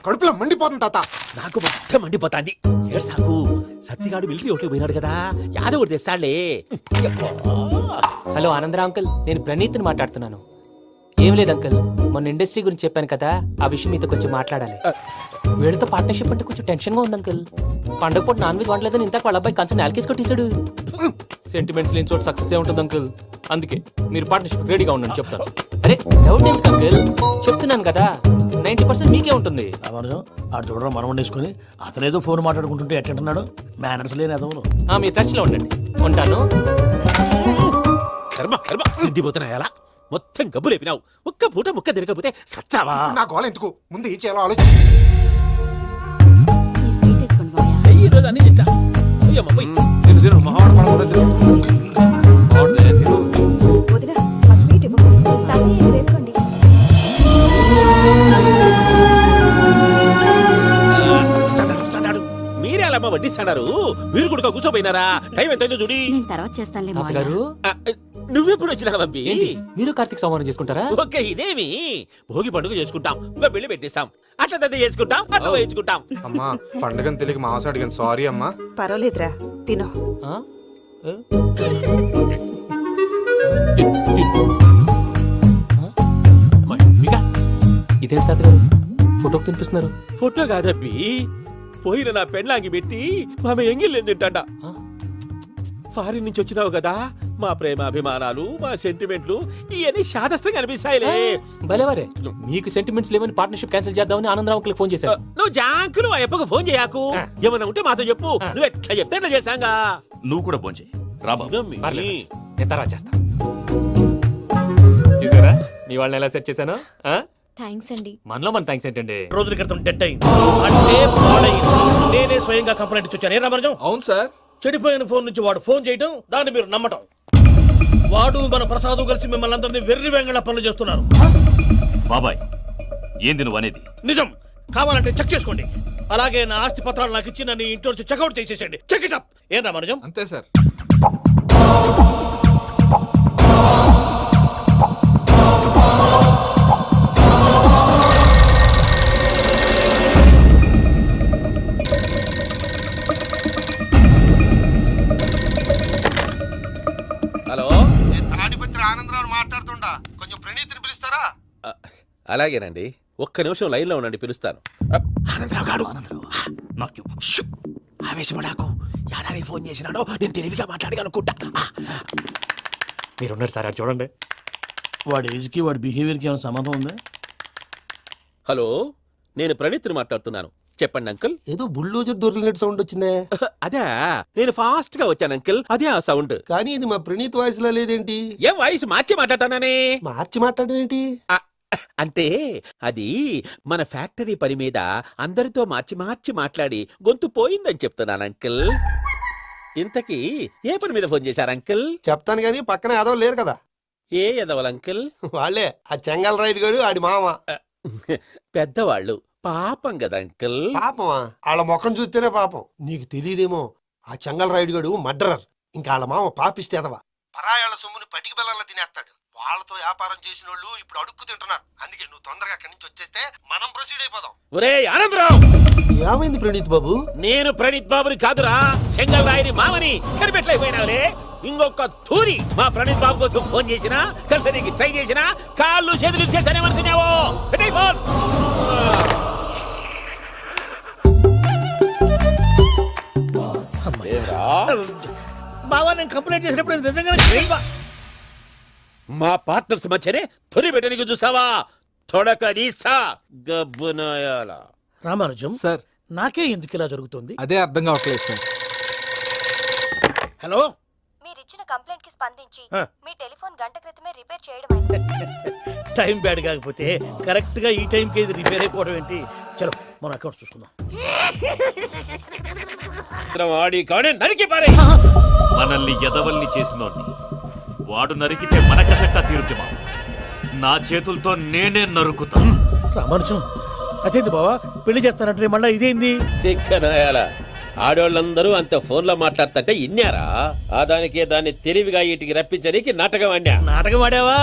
కడుపులో మండిపోతుంది తాత. నాకు మొత్తం మండిపోతాంది. సాకు సత్తిగాడు మిలిటరీ ఒకటి పోయినాడు కదా, యాదవ్ ఒకటి తెస్తాడులే. హలో ఆనందరా అంకుల్, నేను ప్రణీత్ని మాట్లాడుతున్నాను. ఏం లేదు అంకుల్, మొన్న ఇండస్ట్రీ గురించి చెప్పాను కదా, ఆ విషయం మీతో కొంచెం మాట్లాడాలి. వీడితో పార్ట్నర్షిప్ అంటే కొంచెం టెన్షన్ గా ఉంది అంకుల్. పండగ పూట నాన్ వెజ్ వండలేదని ఇంతకు వాళ్ళ అబ్బాయి కంచెం నాలుకేసి కొట్టేశాడు. సెంటిమెంట్స్ లేని చోట సక్సెస్ ఏ ఉంటుంది అంకుల్. అందుకే మీరు పార్ట్నర్షిప్ రెడీగా ఉండండి చెప్తాను. అరే డౌట్ ఎందుకు అంకుల్, చెప్తున్నాను కదా 90% మీకే ఉంటుంది. ఆడు చూడడం మనం వండేసుకుని అతనేదో ఫోన్ మాట్లాడుకుంటుంటే ఎట్టంటున్నాడు. మేనర్స్ లేని అదవును. మీరు టచ్ లో ఉండండి. ఉంటాను. కర్మ కర్మ తిండిపోతున్నాయలా మొత్తం గబ్బు లేపినావు. ఒక్క పూట ముక్క తిరగకపోతే సచ్చావా? నా గోల ఎందుకు, ముందు ఏం చేయాలో ఆలోచించు. ఈ రోజు అన్ని తింటా. వదినా, ఆ స్వీట్ ఇవ్వు. వేసుకోండి. మీరే అలా వడ్డిస్తాడారు. మీరు కూడా కూర్చోపోయినారా? టైం ఎంతైందో చూడి. నేను తర్వాత చేస్తానులే తాతగారు నువ్వెప్పుడు వచ్చినా అబ్బి? ఏంటి మీరు కార్తీక్ సంహారం చేసుకుంటారా? ఓకే, ఇదేమి భోగి పండుగ చేసుకుంటాం, ఇంకా పెళ్లి పెట్టేస్తాం, అట్లా దద్ద చేసుకుంటాం, అట్లా వేయించుకుంటాం. అమ్మా పండుగని తెలియక మాంసం అడిగాను, సారీ అమ్మా. పర్వాలేదురా, తిను. ఆ? ఏ? ఇదేంటి తాతగారు ఫోటోకి తినిపిస్తున్నారు? ఫోటో కాదబ్బి, పోయిన నా పెళ్ళాంగి పెట్టి ఆమె ఎంగిల్లేం తింటాడ. ఫారిన్ నుంచి వచ్చినావు కదా, మా ప్రేమ అభిమానాలు, మా సెంటిమెంట్లు ఇవన్నీ శాదస్తంగా అనిపిస్తాయిలే. భలేవారే, మీకు సెంటిమెంట్స్ లేవని పార్ట్నర్షిప్ క్యాన్సిల్ చేద్దామని ఆనందరావు అంకుల్ ఫోన్ చేశారు. నువ్వు జాంకులు ఆ ఎప్పకు ఫోన్ చేయకు. ఏమన్నా ఉంటే మాతో చెప్పు. నువ్వు ఎట్లా చెప్తే ఎట్లా చేశాంగా. నువ్వు కూడా ఫోన్ చేయి రాబా. నేను తర్వాత చేస్తా. చూసారా మీ వాళ్ళని ఎలా సెట్ చేశాను? థ్యాంక్స్ అండి. మనలో మన థ్యాంక్స్ ఏంటండి? రోజుల క్రితం డెడ్ అయింది అంటే పాడైంది. నేనే స్వయంగా కంప్లైంట్ ఇచ్చాను. ఏ రామరాజం? అవును సార్. చెడిపోయిన ఫోన్ నుంచి వాడు ఫోన్ చేయటం, దాన్ని మీరు నమ్మటం. వాడు మన ప్రసాదు కలిసి మిమ్మల్ని అందరినీ వెర్రి వెంగళ పనులు చేస్తున్నారు. బాబాయ్ ఏంది నువ్వు అనేది? నిజం. కావాలంటే చెక్ చేసుకోండి. అలాగే నా ఆస్తి పత్రాలు నాకు ఇచ్చి నన్ను ఇంట్లో నుంచి చెక్అౌట్ చేసేసండి. Check it up. ఏం రామరాజం? అంతే సార్. హలో, తాడిపత్రి ఆనందరావు మాట్లాడుతుండా, కొంచెం ప్రణీతిని పిలుస్తారా? అలాగేనండి. ఒక్క నిమిషం లైన్ లో ఉండండి, పిలుస్తాను. ఆవేశపడాకు. యాదానికి ఫోన్ చేసినాడో నేను తెలివిగా మాట్లాడగలనుకుంటా. మీరున్నారు సార్, అది చూడండి. వాడి ఏజ్కి వాడి బిహేవియర్కి ఏమైనా సంబంధం ఉందా? హలో, నేను ప్రణీత్ని మాట్లాడుతున్నాను. చెప్పండి అంకుల్. ఏదో బుల్డోజర్ దొరికినట్టు సౌండ్ వచ్చిందే. అదే, నేను ఫాస్ట్ గా వచ్చాను అంకుల్, అదే ఆ సౌండ్. కానీ ఇది మా ప్రణీత్ వాయిస్ లో లేదేంటి? ఏం వాయిస్ మార్చి మాట్లాడతానని? మార్చి మాట్లాడడం ఏంటి? అంటే అది మన ఫ్యాక్టరీ పని మీద అందరితో మార్చి మార్చి మాట్లాడి గొంతు పోయిందని చెప్తున్నాను అంకుల్. ఇంతకీ ఏ పని మీద ఫోన్ చేశారు అంకుల్? చెప్తాను కానీ పక్కన యాదవ్ లేరు కదా. ఏ ఎదవల అంకిల్ వాళ్ళే ఆ చెంగల్ రైడ్ గడు ఆడి మామ. పెద్దవాళ్ళు పాపం కదా అంకిల్. పాపమా? వాళ్ళ ముఖం చూస్తేనే పాపం. నీకు తెలియదేమో, ఆ చెంగల్ రైడ్ గడు మర్డరర్. ఇంకా వాళ్ళ మామ పాపిస్తేదవా. పరాయాళ్ళ సొమ్ముని పటికి బెల్లంలో తినేస్తాడు. వాళ్ళతో వ్యాపారం చేసిన వాళ్ళు ఇప్పుడు అడుక్కు తింటున్నారు. అందుకే నువ్వు తొందరగా అక్కడి నుంచి వచ్చేస్తే మనం ప్రొసీడ్ అయిపోదాం. ఒరే ఆనందరావు, ఏమైంది ప్రణీత్ బాబు? నేను ప్రణీత్ బాబుని కాదురా, సెంగల్ రాయని మామని. కనిపెట్టలేకపోయినావులే. ఇంకొక తూరి మా ప్రణీత్ బాబు కోసం ఫోన్ చేసినా, కలిసి ట్రై చేసినా, కాళ్ళు చేతులు చేశానేమనుకున్నావో. పెట్టేయ్ ఫోన్. బావా, నేను కంప్లైంట్ చేసినప్పుడు ఇది నిజంగానే మా పార్ట్నర్స్ మధ్యనే తొలి పెట్టడానికి చూసావా? తొడక తీసా గబ్బునాయాల. రామానుజం సార్ నాకే ఎందుకు ఇలా జరుగుతుంది? అదే అర్థం కావట్లేదు సార్. హలో, మీరిచ్చిన కంప్లైంట్ కి స్పందించి ఆ. మీ టెలిఫోన్ గంట క్రితమే రిపేర్ చేయడం టైం బ్యాడ్ కాకపోతే కరెక్ట్ గా ఈ టైంకి ఇది రిపేర్ అయిపోవడం ఏంటి? చలో మన అకౌంట్ చూసుకుందాం. ఆడి కానీ నరికి పారే. మనల్ని ఎదవల్ని చేసినోడ్ని వాడు నరికితే మనకసెట్టా తీరుతుమా? నా చేతులతో నేనే నరుకుతా. రామానుజం, అదేంది బావా, పెళ్లి చేస్తానంటే మళ్ళా ఇదేంది? చిక్కనాయాల ఆడోళ్ళందరూ అంత ఫోన్లో మాట్లాడుతుంటే ఇన్నారా? ఆ దానికే దాన్ని తెలివిగా వీటికి రప్పించడానికి నాటకం ఆడా. నాటకం ఆడావా?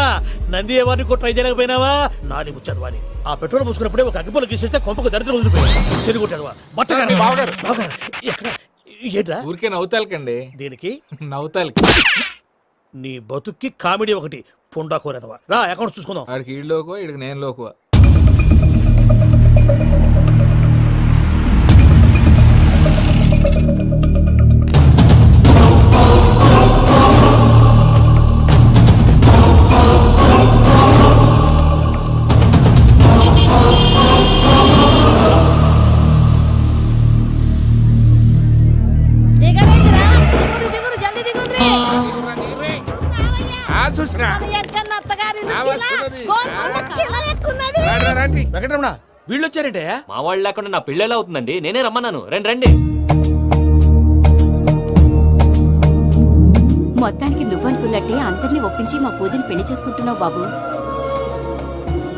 నంది ఎవరిని కూడా ట్రై చేయలేకపోయినావా? నాది ముచ్చదు వాని. ఆ పెట్రోల్ పూసుకున్నప్పుడే ఒక అగ్గిపుల్ల గీసేస్తే కొంపకు దరిద్రం వదిలిపోయాడు. చెరుగుంటాడు బట్ట ఎక్కడ ఏంట్రా? ఊరికే నవ్వుతాలకండి. దీనికి నవ్వుతాలకి నీ బతుక్కి కామెడీ ఒకటి. పుండా కోరేదవా. రా అకౌంట్స్ చూసుకుందాం. ఆడికి ఈడులోకో ఇడికి నేను లోకువా. వెంకటరమణ, వీళ్ళు వచ్చారంటే మా వాళ్ళు లేకుండా నా పెళ్ళెలా అవుతుందండి? నేనే రమ్మన్నాను. రండి రండి. మొత్తానికి నువ్వనుకున్నట్టే అందరినీ ఒప్పించి మా పూజని పెళ్లి చేసుకుంటున్నావు బాబు.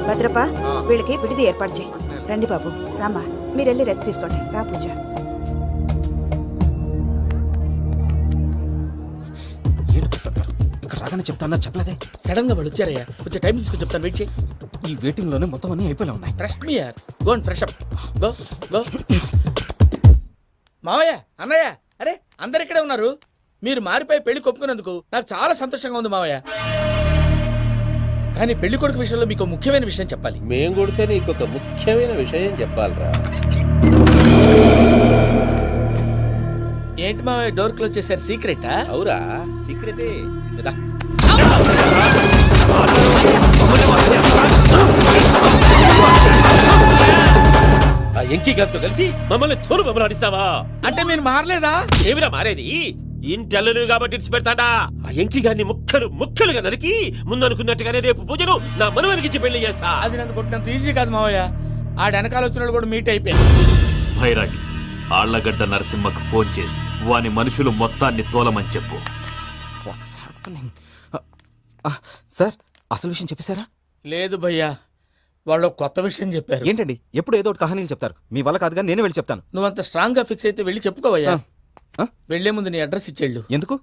భద్రప్ప, వీళ్ళకి విడిది ఏర్పాటు చేయి. రండి బాబు, రామ్మా, మీరు వెళ్ళి రెస్ట్ తీసుకోండి. రా పూజ. ఏంటి ప్రసాద్ గారు, ఇక్కడ రాగానే చెప్తాను చెప్పలేదే? సడన్ గా వాళ్ళు వచ్చారయ్యా. కొంచెం టైం తీసుకుని చెప్తాను, వెయిట్ చేయి. ఈ వెయిటింగ్ లోనే మొత్తం అన్ని అయిపోయినా ఉన్నాయి. ట్రస్ట్ మీ యార్. Go and fresh up. Go go. మావయ్య, అన్నయ్య, అరే అందరు ఇక్కడే ఉన్నారు. మీరు మారిపోయి పెళ్లి కొప్పుకున్నందుకు నాకు చాలా సంతోషంగా ఉంది మావయ్య. కానీ పెళ్లి కొడుకు విషయంలో మీకు ముఖ్యమైన విషయం చెప్పాలి. మేం కొడితే నీకు ఒక ముఖ్యమైన విషయం చెప్పాలరా. ఏంటి మావయ్య డోర్ క్లోజ్ చేశారు? సీక్రెటా? అవురా, సీక్రెటే. కదా ఆ ఎంకి గారితో కలిసి మమ్మల్ని తోలు బొమ్మలాడిస్తావా? అంటే మీరు మారలేదా? ఏమిరా మారేది? ఇంటల్లు కాబట్టి ఇడిచి పెడతాడా? ఆ ఎంకి గారిని ముక్కలు ముక్కలుగా నరికి ముందనుకున్నట్టుగానే రేపు పూజను నా మనవరికిచ్చి పెళ్లి చేస్తా. అది నన్ను కొట్టినంత ఈజీ కాదు మావయ్య. ఆ వెనకాల వచ్చిన కూడా మీట్ అయిపోయింది. భైరాగి ఆళ్లగడ్డ నరసింహకు ఫోన్ చేసి వాని మనుషులు మొత్తాన్ని తోలమని చెప్పు. సార్, అసలు విషయం చెప్పేశారా? లేదు భయ్యా, వాళ్ళు కొత్త విషయం చెప్పారు. ఏంటండి, ఎప్పుడు ఏదో ఒకటి కహానీలు చెప్తారు. మీ వల్ల కాదుగా, నేనే వెళ్ళి చెప్తాను. నువ్వంత స్ట్రాంగ్ గా ఫిక్స్ అయితే వెళ్ళి చెప్పుకోవయ్యా. వెళ్లే ముందు నీ అడ్రస్ ఇచ్చేళ్ళు. ఎందుకు?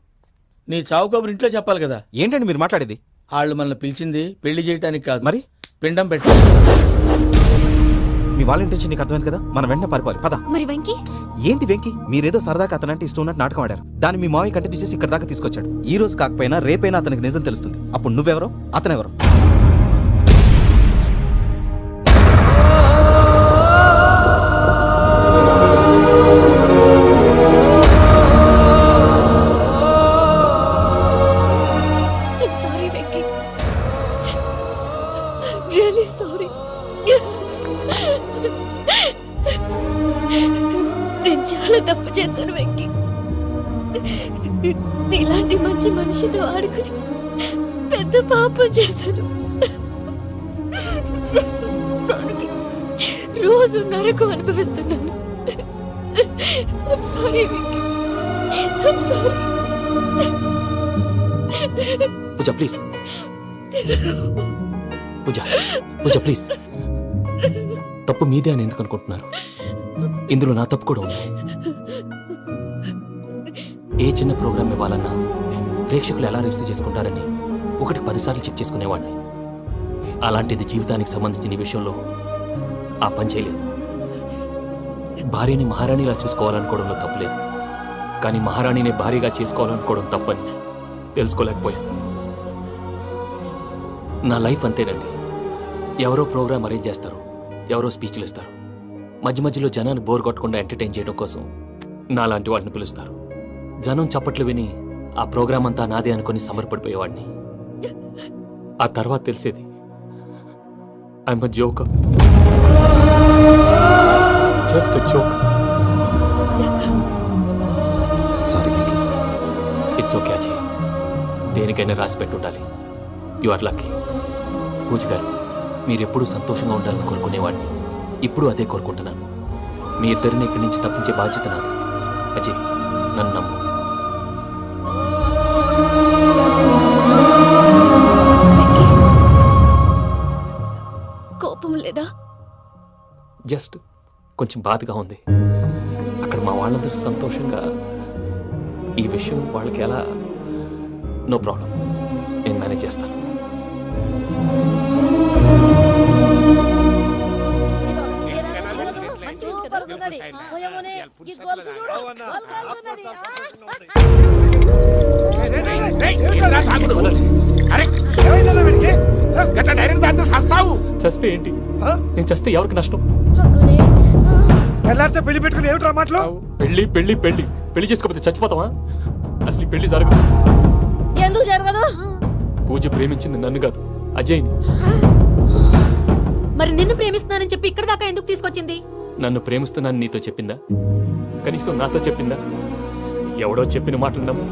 నీ చావు కబురు ఇంట్లో చెప్పాలి కదా. ఏంటండి మీరు మాట్లాడేది? వాళ్ళు మనల్ని పిలిచింది పెళ్లి చేయడానికి కాదు, మరి పిండం పెట్టి. మీ వాళ్ళ ఇంటెన్షన్ నీకు అర్థమైంది కదా. మనం వెంటనే పారిపోవాలి. పద. మరి వెంకీ? ఏంటి వెంకీ? మీరేదో సరదాగా అతనంటే ఇష్టం ఉన్నట్టు నాటకం ఆడారు. దాన్ని మీ మావయ్య కంటిన్యూ చేసి ఇక్కడ దాకా తీసుకొచ్చాడు. ఈ రోజు కాకపోయినా రేపైనా అతనికి నిజం తెలుస్తుంది. అప్పుడు నువ్వెవరో అతనెవరో. Sorry Venky, really sorry. నేను చాలా తప్పు చేశాను వెంకీ. నీలాంటి మంచి మనిషితో ఆడుకుని పెద్ద పాపం చేశాను. రోజు నరకం అనుభవిస్తున్నాను. I'm sorry Venky, I'm sorry. Pooja please. Pooja Pooja please, తప్పు మీదే అని ఎందుకు అనుకుంటున్నారు? ఇందులో నా తప్పు కూడా ఉంది. ఏ చిన్న ప్రోగ్రామ్ ఇవ్వాలన్నా ప్రేక్షకులు ఎలా రిసీవ్ చేసుకుంటారని 10 సార్లు చెక్ చేసుకునేవాడిని. అలాంటిది జీవితానికి సంబంధించిన ఈ విషయంలో ఆ పని చేయలేదు. భార్యని మహారాణిలా చూసుకోవాలనుకోవడంలో తప్పులేదు, కానీ మహారాణిని భార్యగా చేసుకోవాలనుకోవడం తప్పని తెలుసుకోలేకపోయాను. నా లైఫ్ అంతేనండి. ఎవరో ప్రోగ్రామ్ అరేంజ్ చేస్తారు, ఎవరో స్పీచ్లు ఇస్తారు, మధ్య మధ్యలో జనాన్ని బోర్ కొట్టకుండా ఎంటర్టైన్ చేయడం కోసం నాలాంటి వాడిని పిలుస్తారు. జనం చప్పట్లు విని ఆ ప్రోగ్రామ్ అంతా నాదే అనుకుని సమర్పడిపోయేవాడిని. ఆ తర్వాత తెలిసేది I'm a joker, just a joker. Sorry Vicky. It's okay Ajay, దేనికైనా రాసి పెట్టి ఉండాలి. You are lucky. పూజ గారు, మీరెప్పుడూ సంతోషంగా ఉండాలని కోరుకునేవాడిని. ఇప్పుడు అదే కోరుకుంటున్నాను. మీ ఇద్దరిని ఇక్కడి నుంచి తప్పించే బాధ్యత నాది. అజయ్, నన్ను నమ్ము. కోపం లేదా? జస్ట్ కొంచెం బాధగా ఉంది. అక్కడ మా వాళ్ళందరూ సంతోషంగా, ఈ విషయం వాళ్ళకి ఎలా? నో ప్రాబ్లం, నేను మేనేజ్ చేస్తాను. చస్తే ఏంటి? నేను చస్తే ఎవరికి నష్టం? పెళ్లి పెట్టుకుని ఏమిట్రా మాటలు? పెళ్లి పెళ్లి పెళ్లి పెళ్లి చేసుకోకపోతే చచ్చిపోతావా? అసలు ఈ పెళ్లి జరగదు. ఎందుకు జరగదు? పూజ ప్రేమించింది నన్ను కాదు, అజయ్ని. మరి నిన్ను ప్రేమిస్తున్నానని చెప్పి ఇక్కడ దాకా ఎందుకు తీసుకొచ్చింది? నన్ను ప్రేమిస్తున్నాను నీతో చెప్పిందా? కనీసం నాతో చెప్పిందా? ఎవడో చెప్పిన మాటలు నమ్ము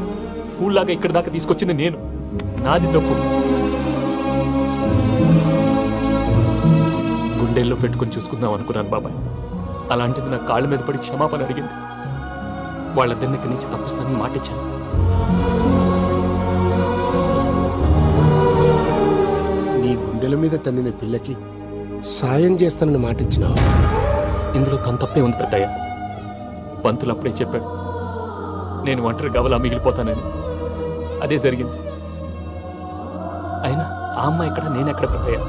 ఫూల్ లాగా ఇక్కడ దాకా తీసుకొచ్చింది నేను. నాది తప్పు. గుండెల్లో పెట్టుకుని చూసుకుందాం అనుకున్నాను బాబాయ్. అలాంటిది నా కాళ్ళ మీద పడి క్షమాపణ అడిగింది. వాళ్ళిద్దరిని ఇక్కడి నుంచి తప్పిస్తానని మాటిచ్చాను. నీ గుండెల మీద తన్నిన పిల్లకి సాయం చేస్తానని మాటిచ్చినావు. ఇందులో తన తప్పే ఉంది పెద్దయ్య. పంతులు అప్పుడే చెప్పాడు నేను ఒంటరి గవలా మిగిలిపోతానని. అదే జరిగింది. అయినా ఆ అమ్మాయి ఎక్కడ, నేనెక్కడ పెద్దయ్య?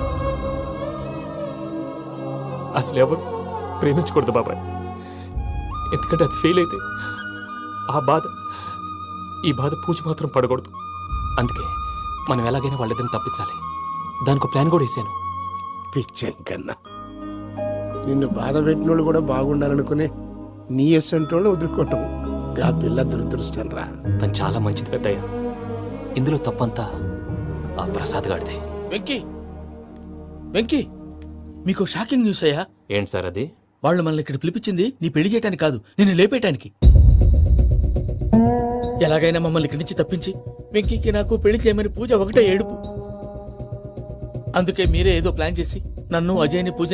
అసలు ఎవరు ప్రేమించకూడదు బాబాయ్. ఎందుకంటే అది ఫెయిల్ అయితే ఆ బాధ, ఈ బాధ పూజ మాత్రం పడకూడదు. అందుకే మనం ఎలాగైనా వాళ్ళిద్దరిని తప్పించాలి. దానికి ప్లాన్ కూడా వేసాను. పిచ్చంకన్నా, నిన్ను బాధ పెట్టినోళ్ళు కూడా బాగుండాలనుకునే నీ ఎస్సంటోళ్ళు వదులుకోవటం ఆ పిల్ల దురదృష్టం రా. తను చాలా మంచిది పెద్దయ్య. ఇందులో తప్పంతా ఆ ప్రసాద్ గాడిదే. వెంకీ, వెంకీ, మీకు షాకింగ్ న్యూస్ అయ్యా. ఏంటి సార్ అది? వాళ్ళు మనల్ని ఇక్కడ పిలిపించింది నీ పెళ్లి చేయటానికి కాదు, నిన్ను లేపేయటానికి. ఎలాగైనా మమ్మల్ని ఇక్కడి నుంచి తప్పించి వెంకీకి నాకు పెళ్లి చేయమని పూజ ఒకటే ఏడుపు. అందుకే మీరే ఏదో ప్లాన్ చేసి నన్ను అజయ్ని పూజని